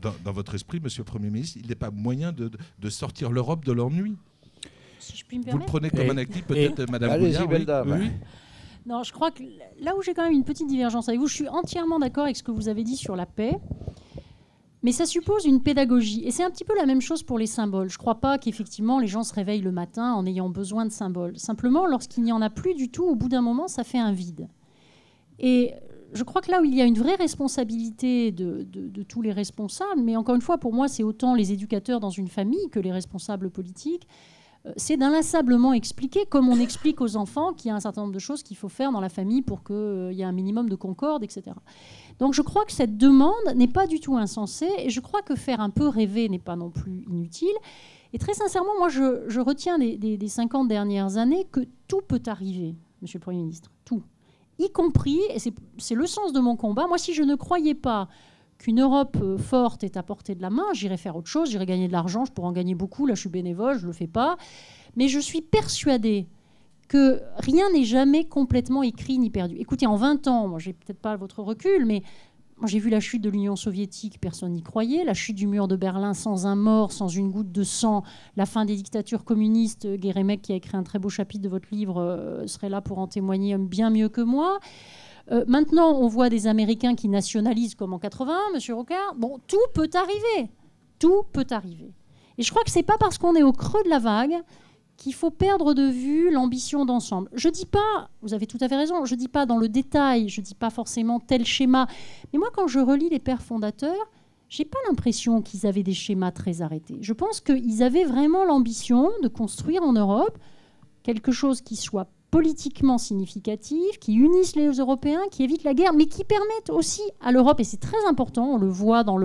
dans votre esprit, Monsieur le Premier ministre, il n'est pas moyen de sortir l'Europe de l'ennui. Si je puis me Vous le permettre. prenez comme un actif, peut-être, Madame Allez-y, Gouliard. belle dame. Oui. Non, je crois que là où j'ai quand même une petite divergence avec vous, je suis entièrement d'accord avec ce que vous avez dit sur la paix. Mais ça suppose une pédagogie. Et c'est un petit peu la même chose pour les symboles. Je ne crois pas qu'effectivement les gens se réveillent le matin en ayant besoin de symboles. Simplement, lorsqu'il n'y en a plus du tout, au bout d'un moment, ça fait un vide. Et je crois que là où il y a une vraie responsabilité de tous les responsables, mais encore une fois, pour moi, c'est autant les éducateurs dans une famille que les responsables politiques, c'est d'inlassablement expliquer, comme on explique aux enfants qu'il y a un certain nombre de choses qu'il faut faire dans la famille pour qu'il y ait un minimum de concorde, etc. Donc je crois que cette demande n'est pas du tout insensée et je crois que faire un peu rêver n'est pas non plus inutile. Et très sincèrement, moi je retiens des 50 dernières années que tout peut arriver, Monsieur le Premier ministre, tout. Y compris, et c'est le sens de mon combat, moi si je ne croyais pas qu'une Europe forte est à portée de la main, j'irai faire autre chose, j'irai gagner de l'argent, je pourrais en gagner beaucoup, là je suis bénévole, je ne le fais pas. Mais je suis persuadée que rien n'est jamais complètement écrit ni perdu. Écoutez, en 20 ans, moi j'ai peut-être pas votre recul, mais moi j'ai vu la chute de l'Union soviétique, personne n'y croyait, la chute du mur de Berlin sans un mort, sans une goutte de sang, la fin des dictatures communistes, Guérémec qui a écrit un très beau chapitre de votre livre serait là pour en témoigner bien mieux que moi. Maintenant, on voit des Américains qui nationalisent comme en 81, Monsieur Rocard. Bon, tout peut arriver. Tout peut arriver. Et je crois que ce n'est pas parce qu'on est au creux de la vague qu'il faut perdre de vue l'ambition d'ensemble. Je ne dis pas, vous avez tout à fait raison, je ne dis pas dans le détail, je ne dis pas forcément tel schéma. Mais moi, quand je relis les pères fondateurs, je n'ai pas l'impression qu'ils avaient des schémas très arrêtés. Je pense qu'ils avaient vraiment l'ambition de construire en Europe quelque chose qui soit politiquement significatif, qui unissent les Européens, qui évitent la guerre, mais qui permettent aussi à l'Europe, et c'est très important, on le voit dans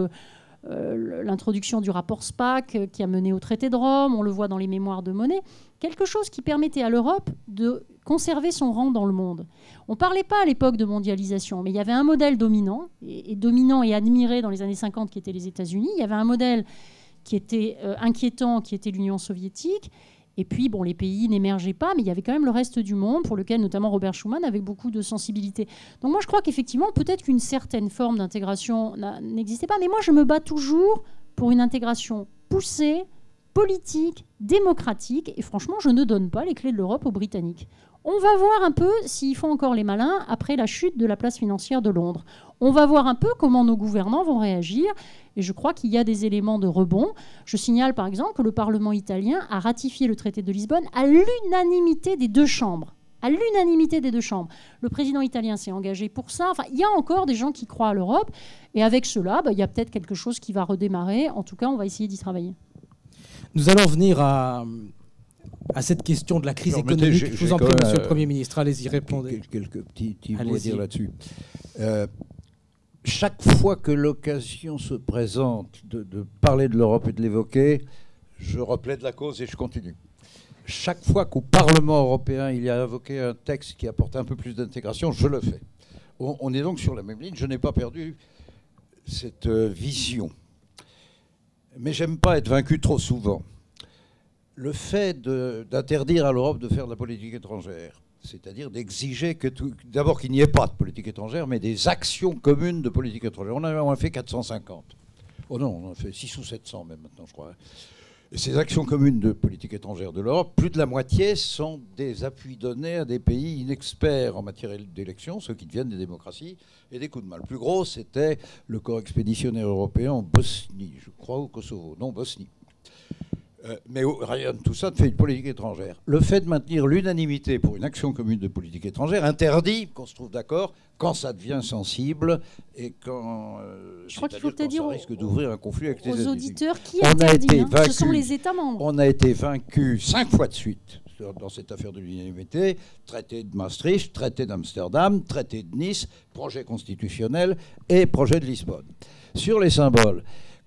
l'introduction du rapport SPAC qui a mené au traité de Rome, on le voit dans les mémoires de Monnet, quelque chose qui permettait à l'Europe de conserver son rang dans le monde. On ne parlait pas à l'époque de mondialisation, mais il y avait un modèle dominant, et dominant et admiré dans les années 50 qui était les États-Unis, il y avait un modèle qui était inquiétant, qui était l'Union soviétique. Et puis, bon, les pays n'émergeaient pas, mais il y avait quand même le reste du monde, pour lequel notamment Robert Schuman avait beaucoup de sensibilité. Donc moi, je crois qu'effectivement, peut-être qu'une certaine forme d'intégration n'existait pas, mais moi, je me bats toujours pour une intégration poussée, politique, démocratique, et franchement, je ne donne pas les clés de l'Europe aux Britanniques. On va voir un peu s'ils font encore les malins après la chute de la place financière de Londres. On va voir un peu comment nos gouvernants vont réagir. Et je crois qu'il y a des éléments de rebond. Je signale par exemple que le Parlement italien a ratifié le traité de Lisbonne à l'unanimité des deux chambres. À l'unanimité des deux chambres. Le président italien s'est engagé pour ça. Enfin, il y a encore des gens qui croient à l'Europe. Et avec cela, il y a peut-être quelque chose qui va redémarrer. En tout cas, on va essayer d'y travailler. Nous allons venir à cette question de la crise économique. Je vous en prie, Monsieur le Premier ministre, allez-y, répondez. Quelques petits mots à dire là-dessus. Chaque fois que l'occasion se présente de parler de l'Europe et de l'évoquer, je replaide la cause et je continue. Chaque fois qu'au Parlement européen, il y a invoqué un texte qui apporte un peu plus d'intégration, je le fais. On est donc sur la même ligne. Je n'ai pas perdu cette vision. Mais j'aime pas être vaincu trop souvent. Le fait d'interdire à l'Europe de faire de la politique étrangère, c'est-à-dire d'exiger d'abord qu'il n'y ait pas de politique étrangère, mais des actions communes de politique étrangère. On en a fait 450. Oh non, on en a fait 600 ou 700 même maintenant, je crois. Et ces actions communes de politique étrangère de l'Europe, plus de la moitié sont des appuis donnés à des pays inexperts en matière d'élection, ceux qui deviennent des démocraties, et des coups de main. Le plus gros, c'était le corps expéditionnaire européen en Bosnie, je crois, au Kosovo. Non, Bosnie. Mais rien de tout ça ne fait une politique étrangère. Le fait de maintenir l'unanimité pour une action commune de politique étrangère interdit qu'on se trouve d'accord quand ça devient sensible et quand, je crois qu'il faut peut-être dire ça risque d'ouvrir un conflit avec les États-Unis. Aux auditeurs qui interdit, ce sont les États membres. On a été vaincus 5 fois de suite dans cette affaire de l'unanimité. Traité de Maastricht, traité d'Amsterdam, traité de Nice, projet constitutionnel et projet de Lisbonne. Sur les symboles,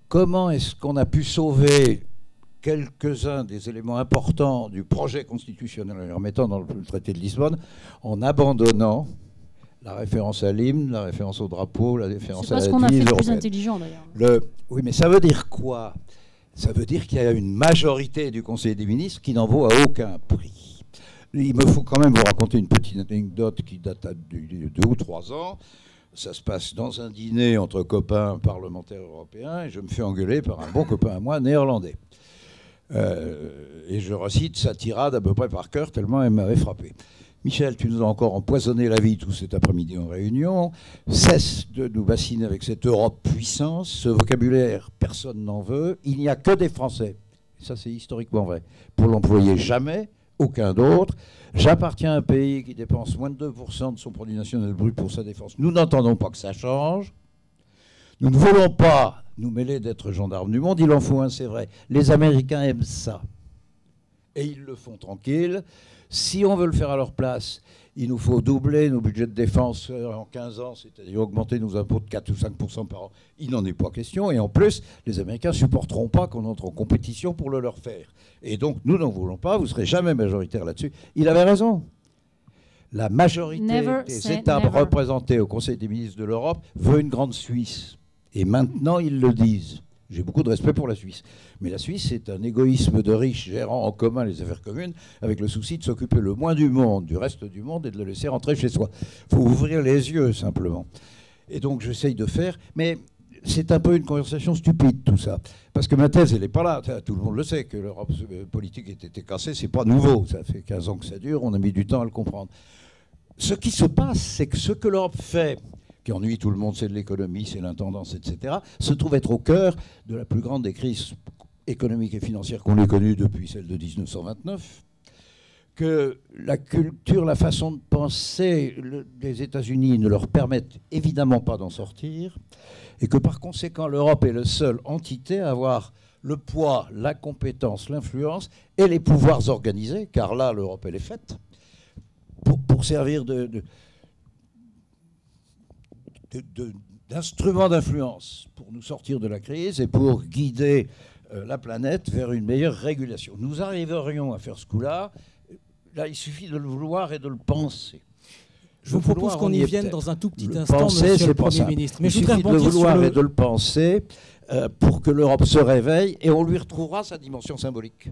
comment est-ce qu'on a pu sauver quelques-uns des éléments importants du projet constitutionnel en les remettant dans le traité de Lisbonne, en abandonnant la référence à l'hymne, la référence au drapeau, la référence à la devise européenne. C'est pas ce qu'on a fait de plus intelligent, d'ailleurs. Oui, mais ça veut dire quoi? Ça veut dire qu'il y a une majorité du Conseil des ministres qui n'en vaut à aucun prix. Il me faut quand même vous raconter une petite anecdote qui date de 2 ou 3 ans. Ça se passe dans un dîner entre copains parlementaires européens et je me fais engueuler par un bon copain à moi, néerlandais. Et je recite sa tirade à peu près par cœur, tellement elle m'avait frappé. Michel, tu nous as encore empoisonné la vie tout cet après-midi en réunion. Cesse de nous bassiner avec cette Europe puissance. Ce vocabulaire, personne n'en veut. Il n'y a que des Français. Ça, c'est historiquement vrai. Pour l'employer, jamais, aucun d'autre. J'appartiens à un pays qui dépense moins de 2% de son produit national brut pour sa défense. Nous n'entendons pas que ça change. Nous ne voulons pas nous mêler d'être gendarmes du monde. Il en faut un, c'est vrai. Les Américains aiment ça. Et ils le font tranquille. Si on veut le faire à leur place, il nous faut doubler nos budgets de défense en 15 ans, c'est-à-dire augmenter nos impôts de 4 ou 5% par an. Il n'en est pas question. Et en plus, les Américains ne supporteront pas qu'on entre en compétition pour le leur faire. Et donc, nous n'en voulons pas. Vous ne serez jamais majoritaire là-dessus. Il avait raison. La majorité des États représentés au Conseil des ministres de l'Europe veut une grande Suisse. Et maintenant, ils le disent. J'ai beaucoup de respect pour la Suisse. Mais la Suisse, c'est un égoïsme de riches gérant en commun les affaires communes, avec le souci de s'occuper le moins du monde, du reste du monde, et de le laisser rentrer chez soi. Il faut ouvrir les yeux, simplement. Et donc, j'essaye de faire... Mais c'est un peu une conversation stupide, tout ça. Parce que ma thèse, elle n'est pas là. Tout le monde le sait, que l'Europe politique ait été cassée. C'est pas nouveau. Ça fait 15 ans que ça dure. On a mis du temps à le comprendre. Ce qui se passe, c'est que ce que l'Europe fait... qui ennuie tout le monde, c'est de l'économie, c'est l'intendance, etc., se trouve être au cœur de la plus grande des crises économiques et financières qu'on ait connues depuis celle de 1929, que la culture, la façon de penser des États-Unis ne leur permettent évidemment pas d'en sortir, et que par conséquent l'Europe est la seule entité à avoir le poids, la compétence, l'influence et les pouvoirs organisés, car là l'Europe elle est faite, pour servir d'instruments d'influence pour nous sortir de la crise et pour guider la planète vers une meilleure régulation. Nous arriverions à faire ce coup-là. Là, il suffit de le vouloir et de le penser. Je vous propose qu'on y vienne dans un tout petit instant, monsieur le Premier ministre. Mais il suffit de le vouloir et de le penser pour que l'Europe se réveille et on lui retrouvera sa dimension symbolique.